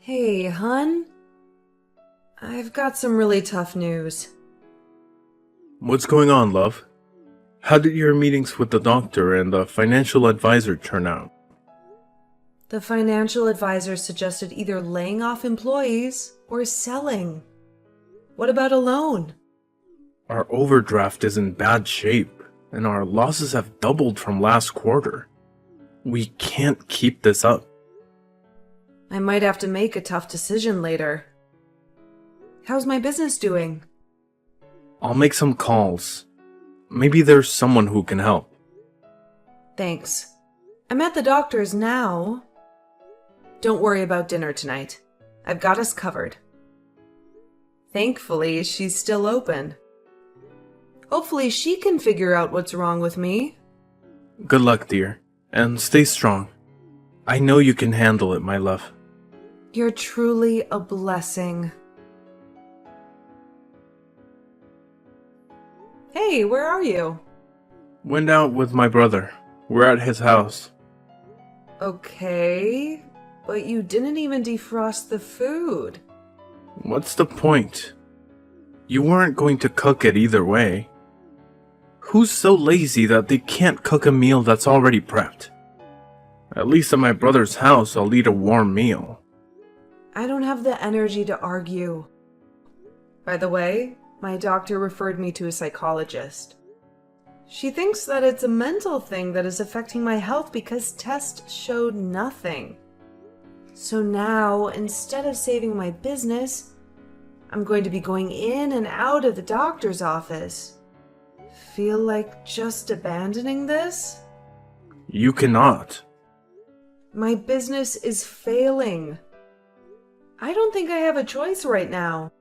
Hey, hun. I've got some really tough news. What's going on, love? How did your meetings with the doctor and the financial advisor turn out? The financial advisor suggested either laying off employees or selling. What about a loan? Our overdraft is in bad shape, and our losses have doubled from last quarter. We can't keep this up. I might have to make a tough decision later. How's my business doing? I'll make some calls. Maybe there's someone who can help. Thanks. I'm at the doctor's now. Don't worry about dinner tonight. I've got us covered. Thankfully, she's still open. Hopefully she can figure out what's wrong with me. Good luck, dear, and stay strong. I know you can handle it, my love. You're truly a blessing. Hey, where are you? Went out with my brother. We're at his house. Okay, but you didn't even defrost the food. What's the point? You weren't going to cook it either way. Who's so lazy that they can't cook a meal that's already prepped? At least at my brother's house, I'll eat a warm meal. I don't have the energy to argue. By the way, my doctor referred me to a psychologist. She thinks that it's a mental thing that is affecting my health because tests showed nothing. So now, instead of saving my business, I'm going to be going in and out of the doctor's office. Feel like just abandoning this? You cannot. My business is failing. I don't think I have a choice right now.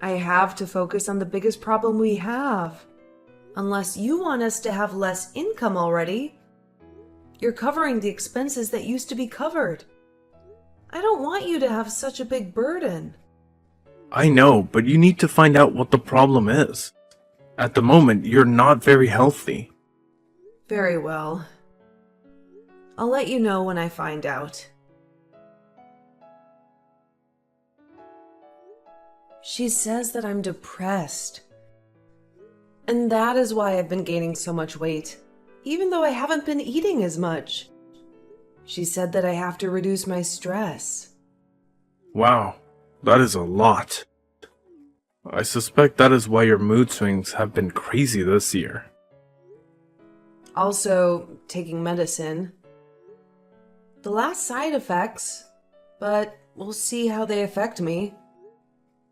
I have to focus on the biggest problem we have. Unless you want us to have less income already. You're covering the expenses that used to be covered. I don't want you to have such a big burden. I know, but you need to find out what the problem is. At the moment, you're not very healthy. Very well. I'll let you know when I find out. She says that I'm depressed. And that is why I've been gaining so much weight, even though I haven't been eating as much. She said that I have to reduce my stress. Wow, that is a lot. I suspect that is why your mood swings have been crazy this year. Also, taking medicine. The last side effects, but we'll see how they affect me.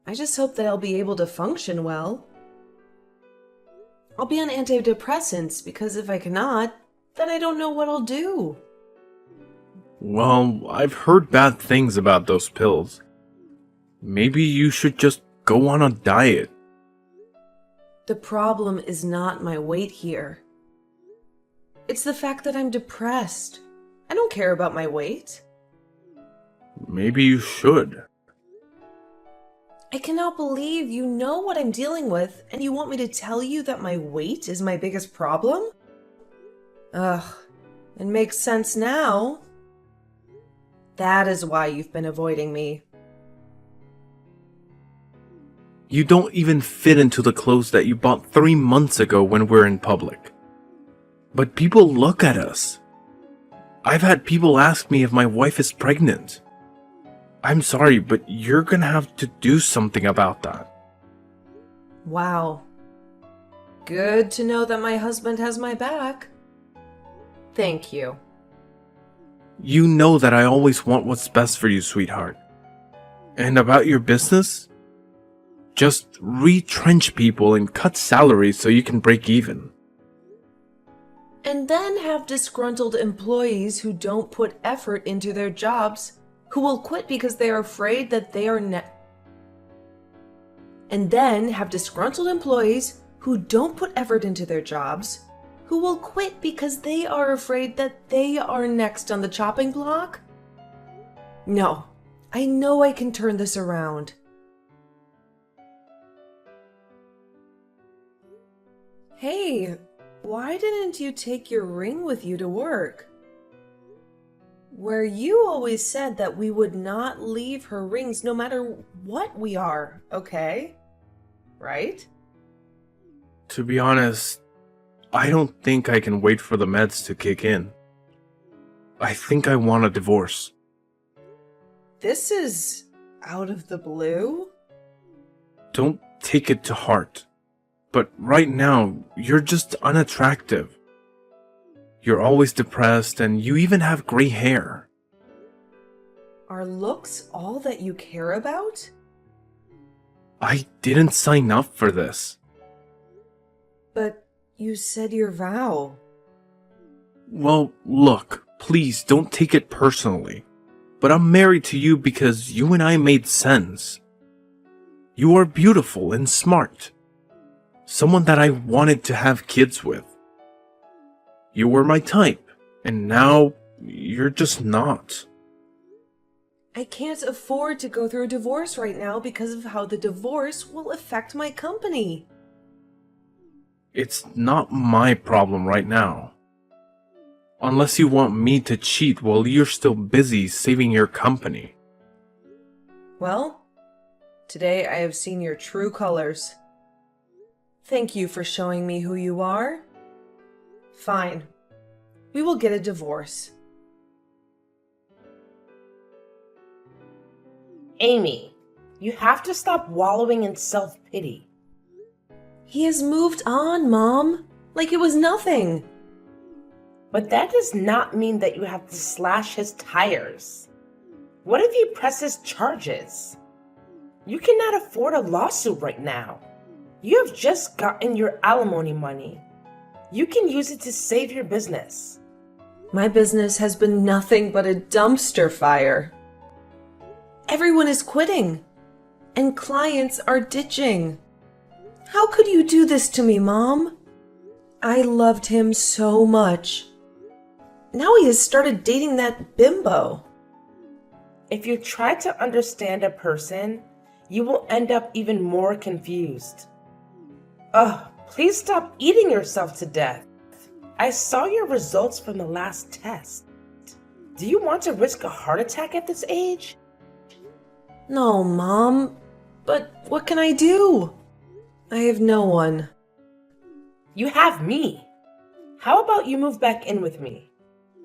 I just hope that I'll be able to function well. I'll be on antidepressants because if I cannot, then I don't know what I'll do. Well, I've heard bad things about those pills. Maybe you should just go on a diet. The problem is not my weight here. It's the fact that I'm depressed. I don't care about my weight. Maybe you should. I cannot believe you know what I'm dealing with and you want me to tell you that my weight is my biggest problem? Ugh, it makes sense now. That is why you've been avoiding me. You don't even fit into the clothes that you bought 3 months ago when we're in public. But people look at us. I've had people ask me if my wife is pregnant. I'm sorry, but you're gonna have to do something about that. Wow. Good to know that my husband has my back. Thank you. You know that I always want what's best for you, sweetheart. And about your business? Just retrench people and cut salaries so you can break even. And then have disgruntled employees who don't put effort into their jobs, who will quit because they are afraid that they are And then have disgruntled employees who don't put effort into their jobs, who will quit because they are afraid that they are next on the chopping block? No, I know I can turn this around. Hey, why didn't you take your ring with you to work? where you always said that we would not leave her rings no matter what we are, okay? Right? To be honest, I don't think I can wait for the meds to kick in. I think I want a divorce. This is out of the blue? Don't take it to heart. But right now, you're just unattractive. You're always depressed and you even have gray hair. Are looks all that you care about? I didn't sign up for this. But you said your vow. Well, look, please don't take it personally. But I'm married to you because you and I made sense. You are beautiful and smart. Someone that I wanted to have kids with. You were my type, and now you're just not. I can't afford to go through a divorce right now because of how the divorce will affect my company. It's not my problem right now. Unless you want me to cheat while you're still busy saving your company. Well, today I have seen your true colors. Thank you for showing me who you are. Fine. We will get a divorce. Amy, you have to stop wallowing in self-pity. He has moved on, Mom. Like it was nothing. But that does not mean that you have to slash his tires. What if he presses charges? You cannot afford a lawsuit right now. You have just gotten your alimony money. You can use it to save your business. My business has been nothing but a dumpster fire. Everyone is quitting, and clients are ditching. How could you do this to me, Mom? I loved him so much. Now he has started dating that bimbo. If you try to understand a person, you will end up even more confused. Ugh, please stop eating yourself to death. I saw your results from the last test. Do you want to risk a heart attack at this age? No, Mom. But what can I do? I have no one. You have me. How about you move back in with me?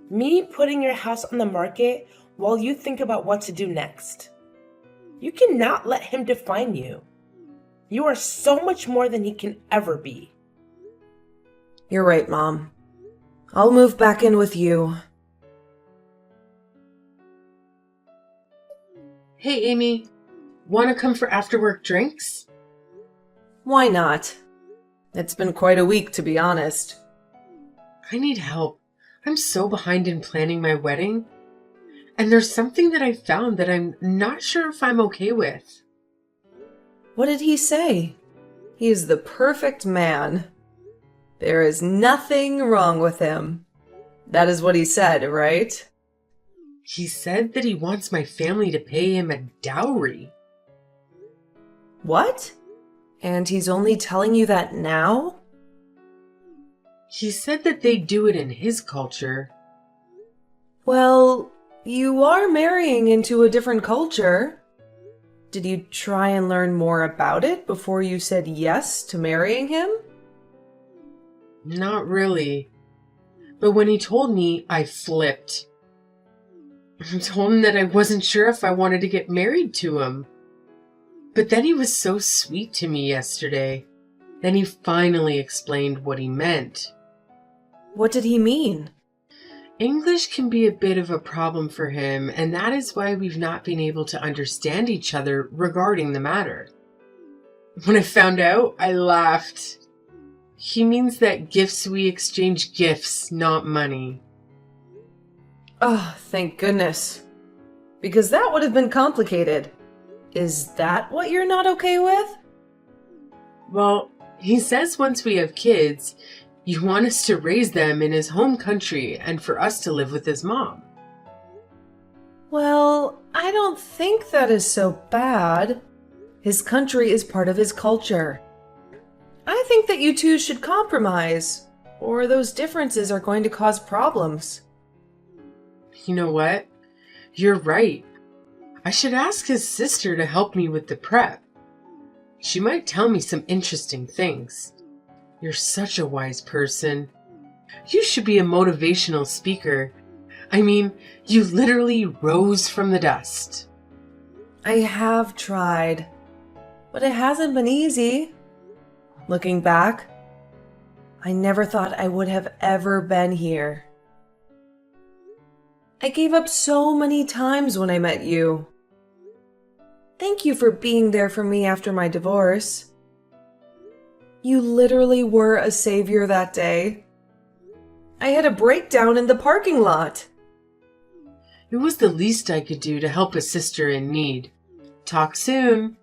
Me putting your house on the market while you think about what to do next. You cannot let him define you. You are so much more than he can ever be. You're right, Mom. I'll move back in with you. Hey, Amy. Want to come for after-work drinks? Why not? It's been quite a week, to be honest. I need help. I'm so behind in planning my wedding. And there's something that I found that I'm not sure if I'm okay with. What did he say? He is the perfect man. There is nothing wrong with him. That is what he said, right? He said that he wants my family to pay him a dowry. What? And he's only telling you that now? He said that they do it in his culture. Well, you are marrying into a different culture. Did you try and learn more about it before you said yes to marrying him? Not really. But when he told me, I flipped. I told him that I wasn't sure if I wanted to get married to him. But then he was so sweet to me yesterday. Then he finally explained what he meant. What did he mean? English can be a bit of a problem for him, and that is why we've not been able to understand each other regarding the matter. When I found out, I laughed. He means that we exchange gifts, not money. Oh, thank goodness. Because that would have been complicated. Is that what you're not okay with? Well, he says once we have kids, you want us to raise them in his home country and for us to live with his mom. Well, I don't think that is so bad. His country is part of his culture. I think that you two should compromise, or those differences are going to cause problems. You know what? You're right. I should ask his sister to help me with the prep. She might tell me some interesting things. You're such a wise person. You should be a motivational speaker. I mean, you literally rose from the dust. I have tried, but it hasn't been easy. Looking back, I never thought I would have ever been here. I gave up so many times when I met you. Thank you for being there for me after my divorce. You literally were a savior that day. I had a breakdown in the parking lot. It was the least I could do to help a sister in need. Talk soon.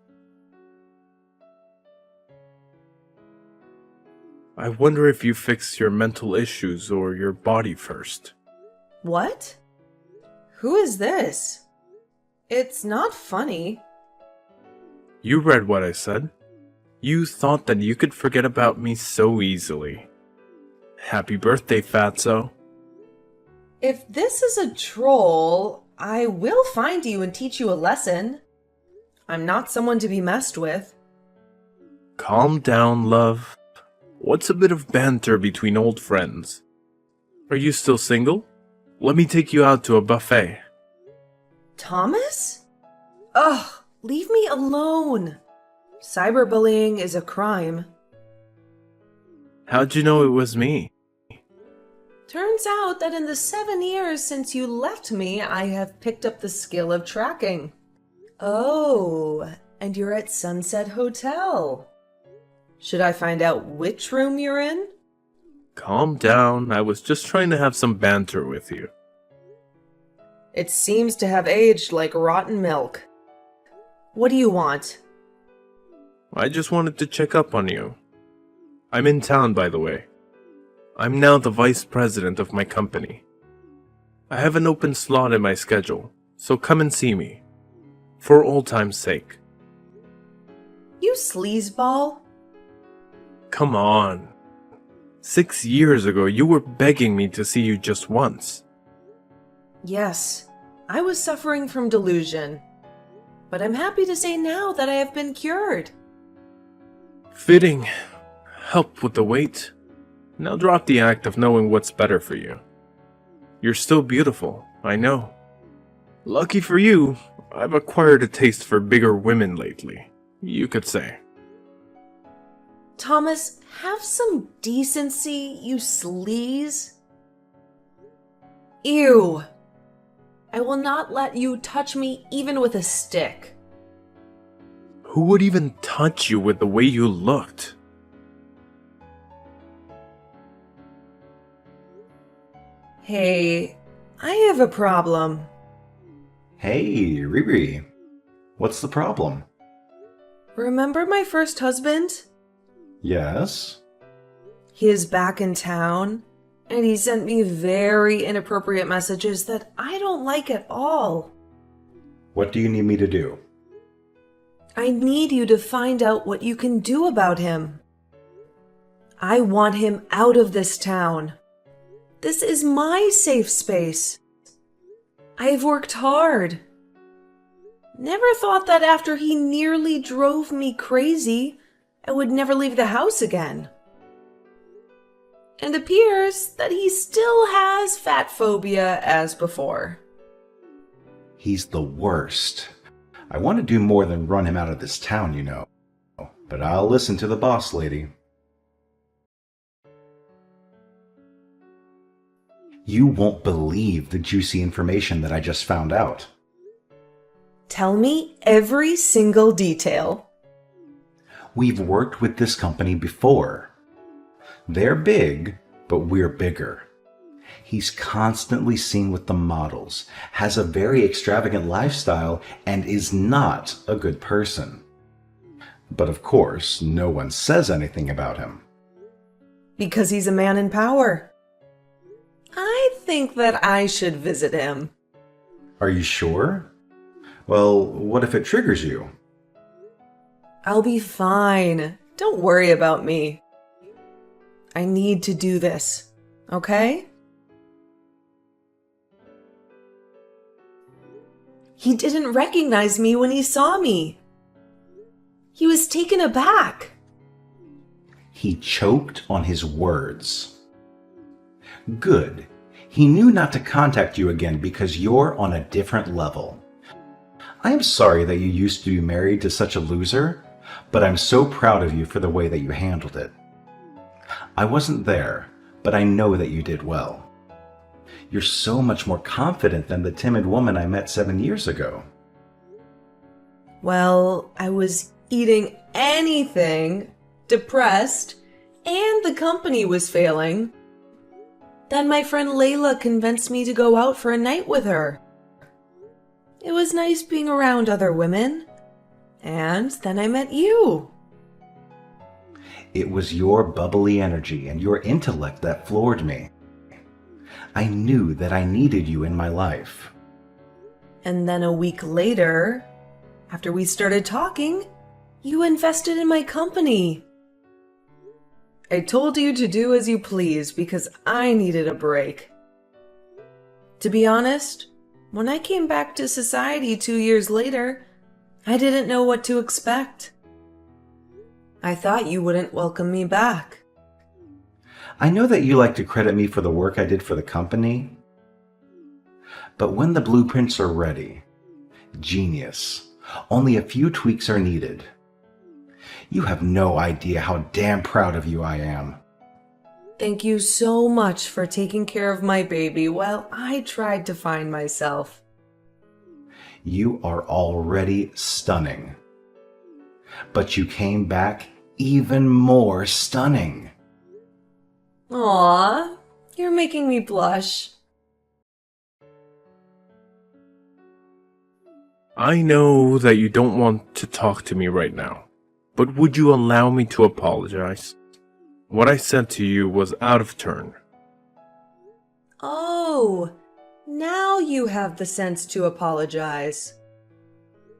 I wonder if you fix your mental issues or your body first. What? Who is this? It's not funny. You read what I said. You thought that you could forget about me so easily. Happy birthday, Fatso. If this is a troll, I will find you and teach you a lesson. I'm not someone to be messed with. Calm down, love. What's a bit of banter between old friends? Are you still single? Let me take you out to a buffet. Thomas? Ugh, leave me alone. Cyberbullying is a crime. How'd you know it was me? Turns out that in the 7 years since you left me, I have picked up the skill of tracking. Oh, and you're at Sunset Hotel. Should I find out which room you're in? Calm down, I was just trying to have some banter with you. It seems to have aged like rotten milk. What do you want? I just wanted to check up on you. I'm in town, by the way. I'm now the vice president of my company. I have an open slot in my schedule, so come and see me. For old time's sake. You sleazeball? Come on. 6 years ago, you were begging me to see you just once. Yes, I was suffering from delusion. But I'm happy to say now that I have been cured. Fitting. Help with the weight. Now drop the act of knowing what's better for you. You're still beautiful, I know. Lucky for you, I've acquired a taste for bigger women lately, you could say. Thomas, have some decency, you sleaze. Ew. I will not let you touch me even with a stick. Who would even touch you with the way you looked? Hey, I have a problem. Hey, Riri. What's the problem? Remember my first husband? Yes? He is back in town, and he sent me very inappropriate messages that I don't like at all. What do you need me to do? I need you to find out what you can do about him. I want him out of this town. This is my safe space. I've worked hard. Never thought that after he nearly drove me crazy, I would never leave the house again. And appears that he still has fat phobia as before. He's the worst. I want to do more than run him out of this town, you know. But I'll listen to the boss lady. You won't believe the juicy information that I just found out. Tell me every single detail. We've worked with this company before. They're big, but we're bigger. He's constantly seen with the models, has a very extravagant lifestyle, and is not a good person. But of course, no one says anything about him. Because he's a man in power. I think that I should visit him. Are you sure? Well, what if it triggers you? I'll be fine. Don't worry about me. I need to do this, okay? He didn't recognize me when he saw me. He was taken aback. He choked on his words. Good. He knew not to contact you again because you're on a different level. I am sorry that you used to be married to such a loser, but I'm so proud of you for the way that you handled it. I wasn't there, but I know that you did well. You're so much more confident than the timid woman I met 7 years ago. Well, I was eating anything, depressed, and the company was failing. Then my friend Layla convinced me to go out for a night with her. It was nice being around other women. And then I met you. It was your bubbly energy and your intellect that floored me. I knew that I needed you in my life. And then a week later, after we started talking, you invested in my company. I told you to do as you please because I needed a break. To be honest, when I came back to society 2 years later, I didn't know what to expect. I thought you wouldn't welcome me back. I know that you like to credit me for the work I did for the company, but when the blueprints are ready, genius, only a few tweaks are needed. You have no idea how damn proud of you I am. Thank you so much for taking care of my baby while I tried to find myself. You are already stunning. But you came back even more stunning. Aww, you're making me blush. I know that you don't want to talk to me right now, but would you allow me to apologize? What I said to you was out of turn. Oh, now you have the sense to apologize.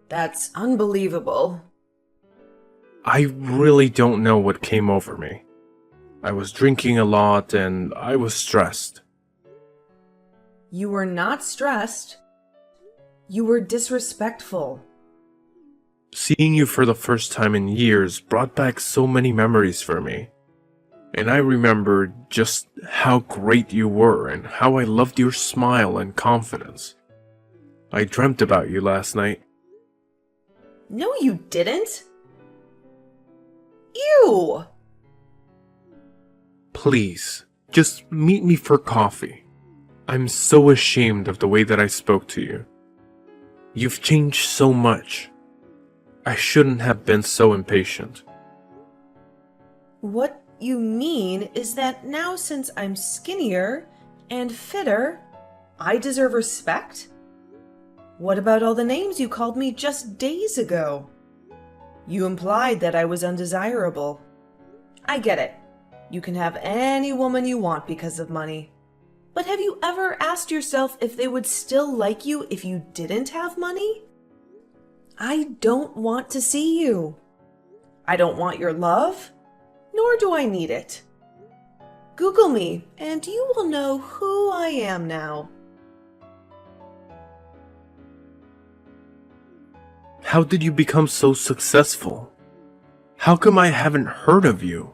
That's unbelievable. I really don't know what came over me. I was drinking a lot and I was stressed. You were not stressed. You were disrespectful. Seeing you for the first time in years brought back so many memories for me. And I remembered just how great you were and how I loved your smile and confidence. I dreamt about you last night. No, you didn't. Ew! Please, just meet me for coffee. I'm so ashamed of the way that I spoke to you. You've changed so much. I shouldn't have been so impatient. What you mean is that now since I'm skinnier and fitter, I deserve respect? What about all the names you called me just days ago? You implied that I was undesirable. I get it. You can have any woman you want because of money. But have you ever asked yourself if they would still like you if you didn't have money? I don't want to see you. I don't want your love, nor do I need it. Google me, and you will know who I am now. How did you become so successful? How come I haven't heard of you?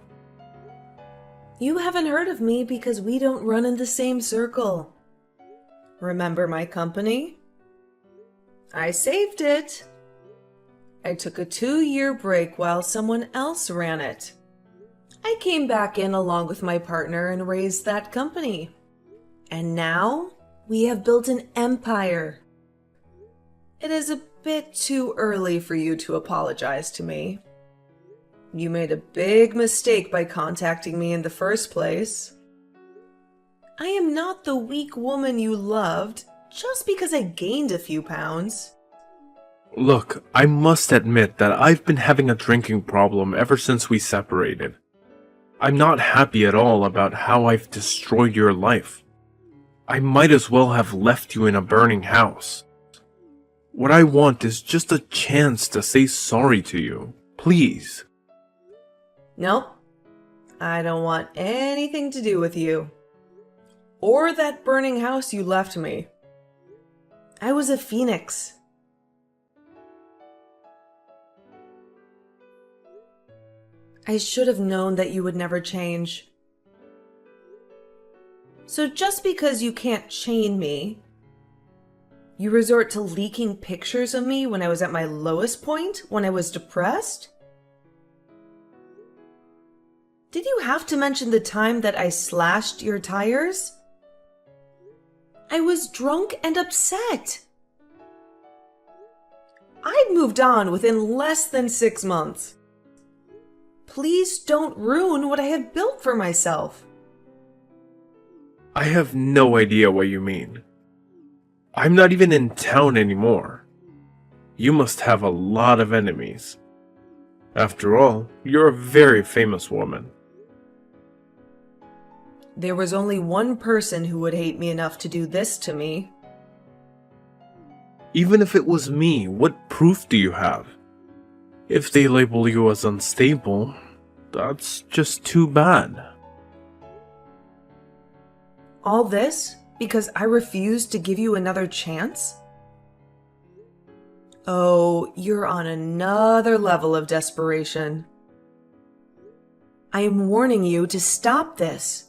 You haven't heard of me because we don't run in the same circle. Remember my company? I saved it. I took a 2-year break while someone else ran it. I came back in along with my partner and raised that company. And now we have built an empire. It is a bit too early for you to apologize to me. You made a big mistake by contacting me in the first place. I am not the weak woman you loved just because I gained a few pounds. Look, I must admit that I've been having a drinking problem ever since we separated. I'm not happy at all about how I've destroyed your life. I might as well have left you in a burning house. What I want is just a chance to say sorry to you. Please. Nope. I don't want anything to do with you. Or that burning house you left me. I was a phoenix, I should have known that you would never change. So just because you can't chain me, you resort to leaking pictures of me when I was at my lowest point, when I was depressed? Did you have to mention the time that I slashed your tires? I was drunk and upset. I'd moved on within less than 6 months. Please don't ruin what I have built for myself. I have no idea what you mean. I'm not even in town anymore. You must have a lot of enemies. After all, you're a very famous woman. There was only one person who would hate me enough to do this to me. Even if it was me, what proof do you have? If they label you as unstable, that's just too bad. All this because I refused to give you another chance? Oh, you're on another level of desperation. I am warning you to stop this.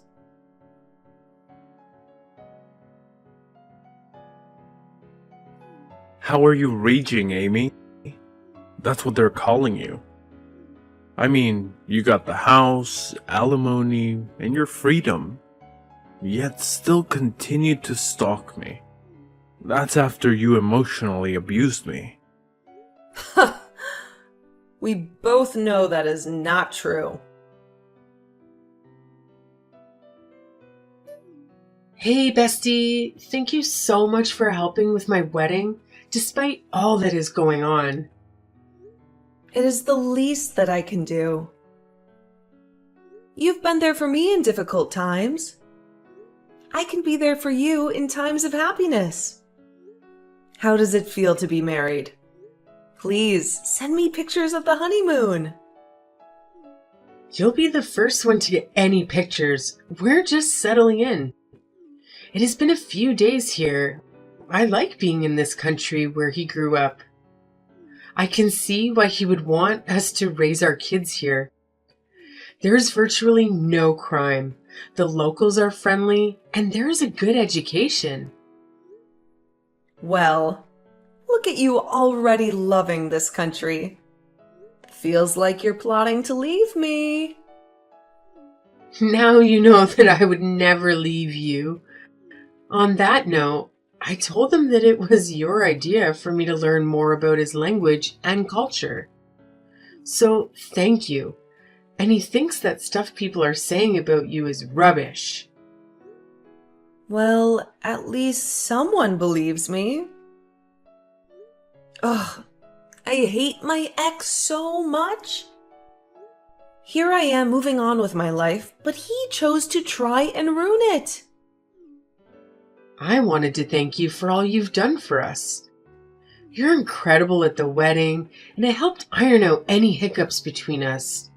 How are you raging, Amy? That's what they're calling you. I mean, you got the house, alimony, and your freedom, yet still continued to stalk me. That's after you emotionally abused me. We both know that is not true. Hey, bestie. Thank you so much for helping with my wedding, despite all that is going on. It is the least that I can do. You've been there for me in difficult times. I can be there for you in times of happiness. How does it feel to be married? Please send me pictures of the honeymoon. You'll be the first one to get any pictures. We're just settling in. It has been a few days here. I like being in this country where he grew up. I can see why he would want us to raise our kids here. There's virtually no crime. The locals are friendly, and there is a good education. Well, look at you already loving this country. Feels like you're plotting to leave me. Now you know that I would never leave you. On that note, I told him that it was your idea for me to learn more about his language and culture. So, thank you. And he thinks that stuff people are saying about you is rubbish. Well, at least someone believes me. Ugh, I hate my ex so much. Here I am moving on with my life, but he chose to try and ruin it. I wanted to thank you for all you've done for us. You're incredible at the wedding, and it helped iron out any hiccups between us.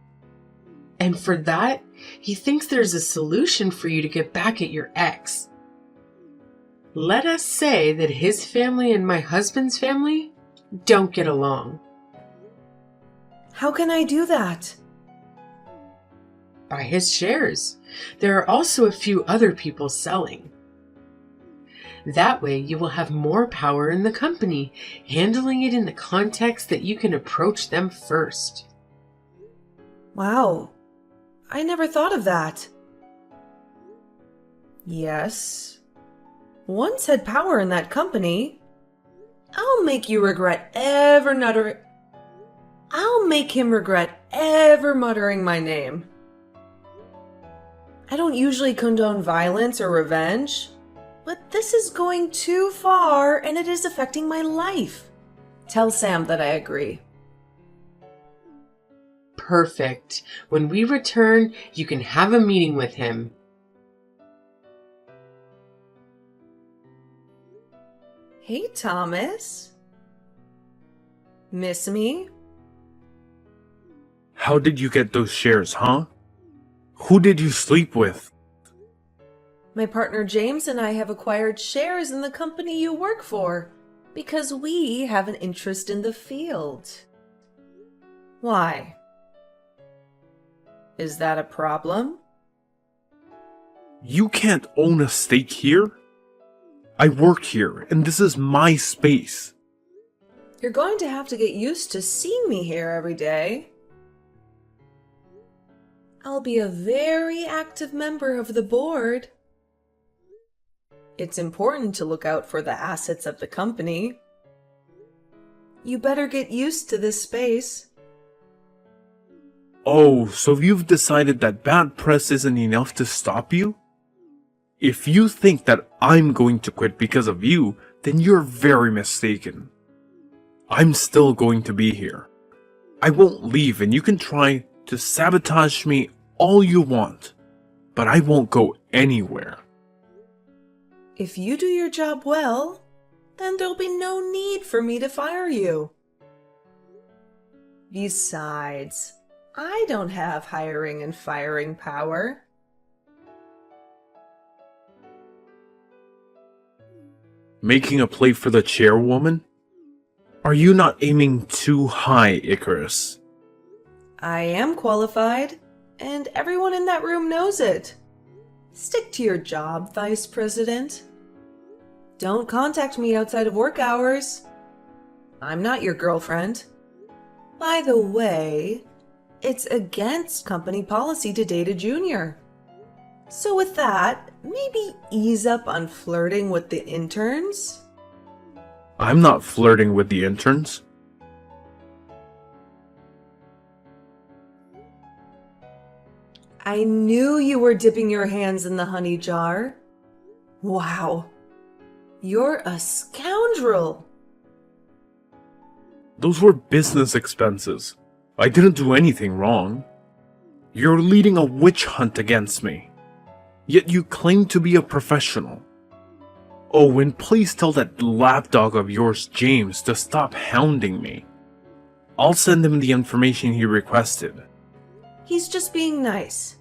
And for that, he thinks there's a solution for you to get back at your ex. Let us say that his family and my husband's family don't get along. How can I do that? Buy his shares. There are also a few other people selling. That way you will have more power in the company, handling it in the context that you can approach them first. Wow, I never thought of that. Yes, once had power in that company. I'll make him regret ever muttering my name. I don't usually condone violence or revenge, but this is going too far and it is affecting my life. Tell Sam that I agree. Perfect. When we return, you can have a meeting with him. Hey, Thomas. Miss me? How did you get those shares, huh? Who did you sleep with? My partner James and I have acquired shares in the company you work for because we have an interest in the field. Why? Is that a problem? You can't own a stake here? I work here, and this is my space. You're going to have to get used to seeing me here every day. I'll be a very active member of the board. It's important to look out for the assets of the company. You better get used to this space. Oh, so you've decided that bad press isn't enough to stop you? If you think that I'm going to quit because of you, then you're very mistaken. I'm still going to be here. I won't leave, and you can try to sabotage me all you want, but I won't go anywhere. If you do your job well, then there'll be no need for me to fire you. Besides, I don't have hiring and firing power. Making a play for the chairwoman? Are you not aiming too high, Icarus? I am qualified, and everyone in that room knows it. Stick to your job, Vice President. Don't contact me outside of work hours. I'm not your girlfriend. By the way, it's against company policy to date a junior. So with that, maybe ease up on flirting with the interns? I'm not flirting with the interns. I knew you were dipping your hands in the honey jar. Wow. You're a scoundrel. Those were business expenses. I didn't do anything wrong. You're leading a witch hunt against me. Yet you claim to be a professional. Oh, and please tell that lapdog of yours, James, to stop hounding me. I'll send him the information he requested. He's just being nice.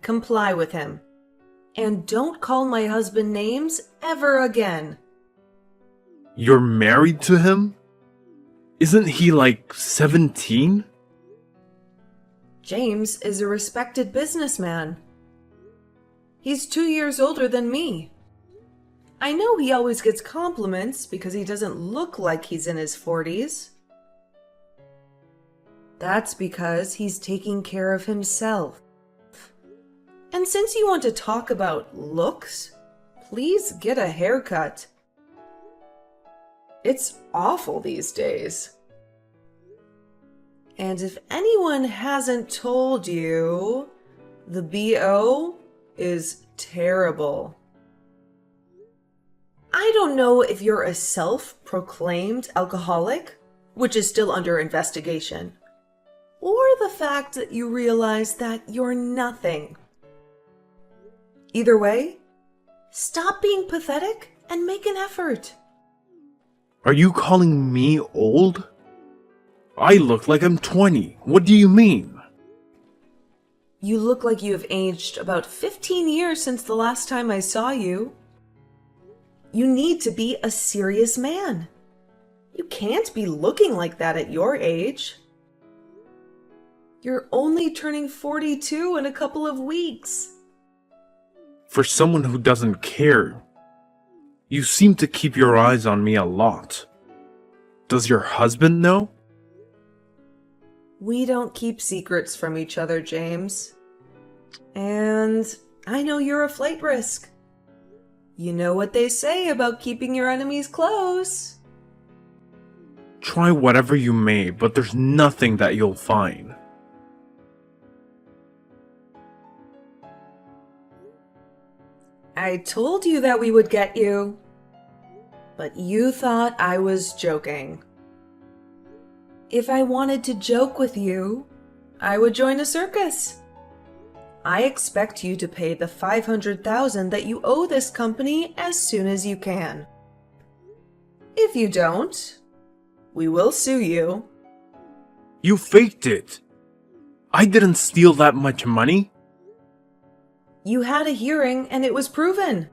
Comply with him. And don't call my husband names ever again. You're married to him? Isn't he like 17? James is a respected businessman. He's 2 years older than me. I know he always gets compliments because he doesn't look like he's in his 40s. That's because he's taking care of himself. And since you want to talk about looks, please get a haircut. It's awful these days. And if anyone hasn't told you, the BO is terrible. I don't know if you're a self-proclaimed alcoholic, which is still under investigation, or the fact that you realize that you're nothing. Either way, stop being pathetic and make an effort. Are you calling me old? I look like I'm 20. What do you mean? You look like you have aged about 15 years since the last time I saw you. You need to be a serious man. You can't be looking like that at your age. You're only turning 42 in a couple of weeks. For someone who doesn't care, you seem to keep your eyes on me a lot. Does your husband know? We don't keep secrets from each other, James. And I know you're a flight risk. You know what they say about keeping your enemies close. Try whatever you may, but there's nothing that you'll find. I told you that we would get you. But you thought I was joking. If I wanted to joke with you, I would join a circus. I expect you to pay the $500,000 that you owe this company as soon as you can. If you don't, we will sue you. You faked it. I didn't steal that much money. You had a hearing and it was proven.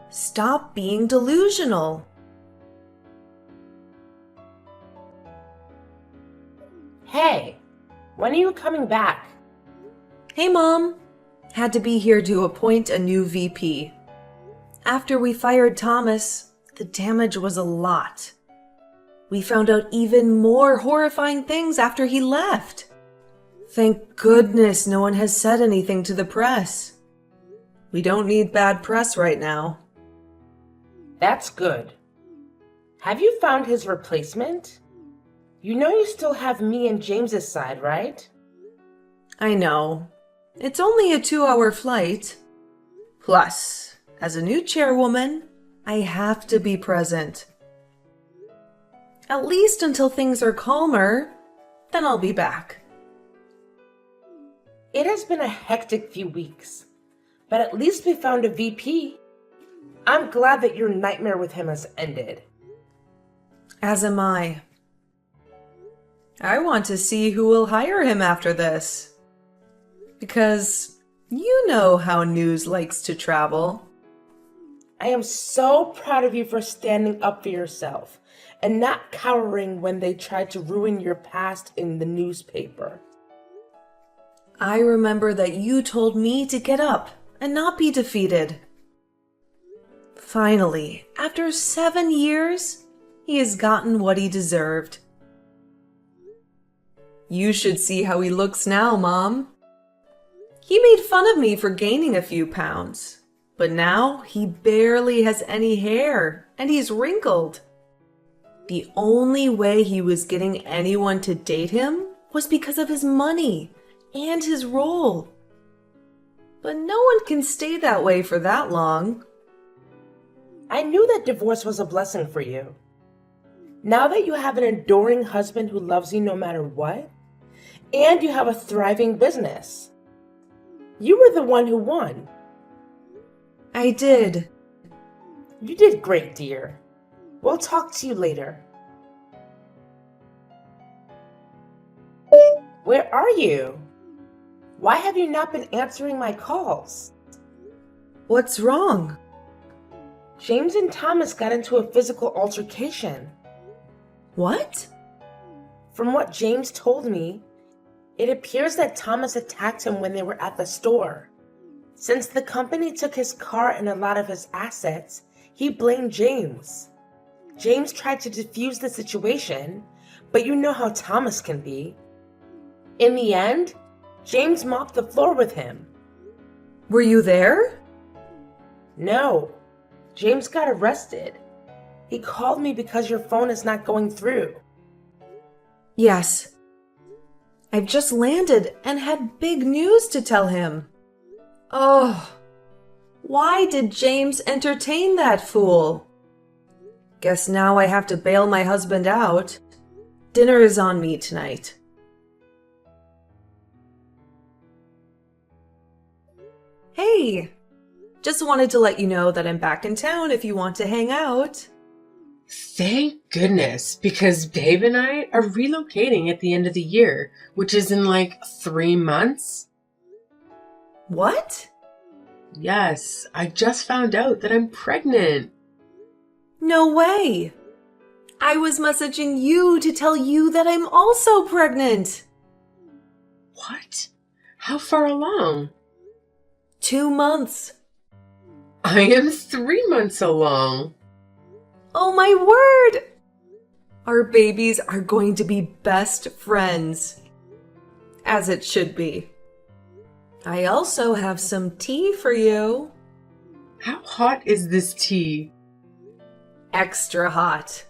Stop being delusional. Hey, when are you coming back? Hey, Mom. Had to be here to appoint a new VP. After we fired Thomas, the damage was a lot. We found out even more horrifying things after he left. Thank goodness no one has said anything to the press. We don't need bad press right now. That's good. Have you found his replacement? You know you still have me and James's side, right? I know. It's only a 2-hour flight. Plus, as a new chairwoman, I have to be present. At least until things are calmer, then I'll be back. It has been a hectic few weeks, but at least we found a VP. I'm glad that your nightmare with him has ended. As am I. I want to see who will hire him after this. Because you know how news likes to travel. I am so proud of you for standing up for yourself and not cowering when they tried to ruin your past in the newspaper. I remember that you told me to get up and not be defeated. Finally, after 7 years, he has gotten what he deserved. You should see how he looks now, Mom. He made fun of me for gaining a few pounds, but now he barely has any hair and he's wrinkled. The only way he was getting anyone to date him was because of his money and his role. But no one can stay that way for that long. I knew that divorce was a blessing for you. Now that you have an adoring husband who loves you no matter what, and you have a thriving business, you were the one who won. I did. You did great, dear. We'll talk to you later. Where are you? Why have you not been answering my calls? What's wrong? James and Thomas got into a physical altercation. What? From what James told me, it appears that Thomas attacked him when they were at the store. Since the company took his car and a lot of his assets, he blamed James. James tried to defuse the situation, but you know how Thomas can be. In the end, James mopped the floor with him. Were you there? No, James got arrested. He called me because your phone is not going through. Yes. I've just landed and had big news to tell him. Oh, why did James entertain that fool? Guess now I have to bail my husband out. Dinner is on me tonight. Hey, just wanted to let you know that I'm back in town if you want to hang out. Thank goodness, because Dave and I are relocating at the end of the year, which is in like 3 months. What? Yes, I just found out that I'm pregnant. No way. I was messaging you to tell you that I'm also pregnant. What? How far along? 2 months. I am 3 months along. Oh my word! Our babies are going to be best friends. As it should be. I also have some tea for you. How hot is this tea? Extra hot.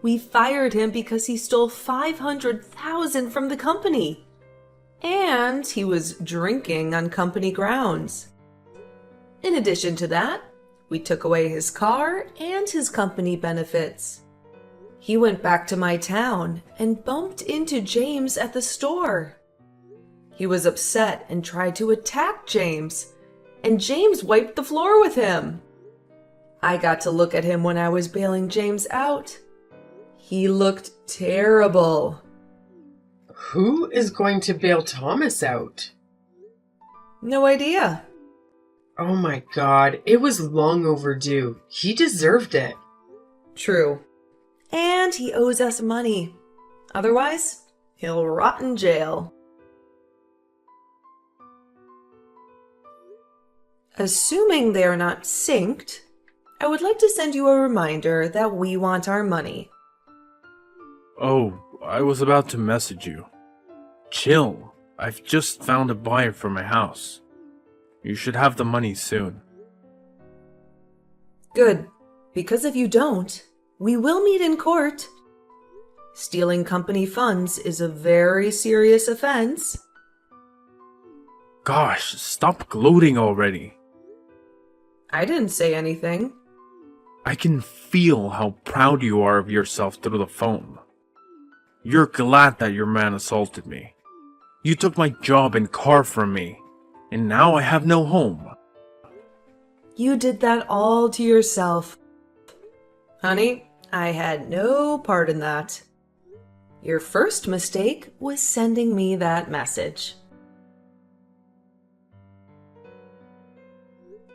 We fired him because he stole $500,000 from the company. And he was drinking on company grounds. In addition to that, we took away his car and his company benefits. He went back to my town and bumped into James at the store. He was upset and tried to attack James, and James wiped the floor with him. I got to look at him when I was bailing James out. He looked terrible. Who is going to bail Thomas out? No idea. Oh my god, it was long overdue. He deserved it. True. And he owes us money. Otherwise, he'll rot in jail. Assuming they are not synced, I would like to send you a reminder that we want our money. Oh, I was about to message you. Chill. I've just found a buyer for my house. You should have the money soon. Good, because if you don't, we will meet in court. Stealing company funds is a very serious offense. Gosh, stop gloating already. I didn't say anything. I can feel how proud you are of yourself through the phone. You're glad that your man assaulted me. You took my job and car from me, and now I have no home. You did that all to yourself. Honey, I had no part in that. Your first mistake was sending me that message.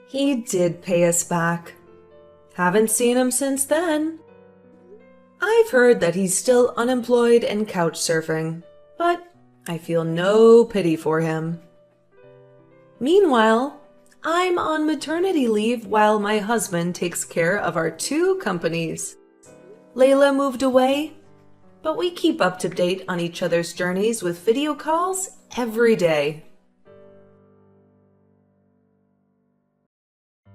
He did pay us back. Haven't seen him since then. I've heard that he's still unemployed and couch surfing, but I feel no pity for him. Meanwhile, I'm on maternity leave while my husband takes care of our 2 companies. Layla moved away, but we keep up to date on each other's journeys with video calls every day.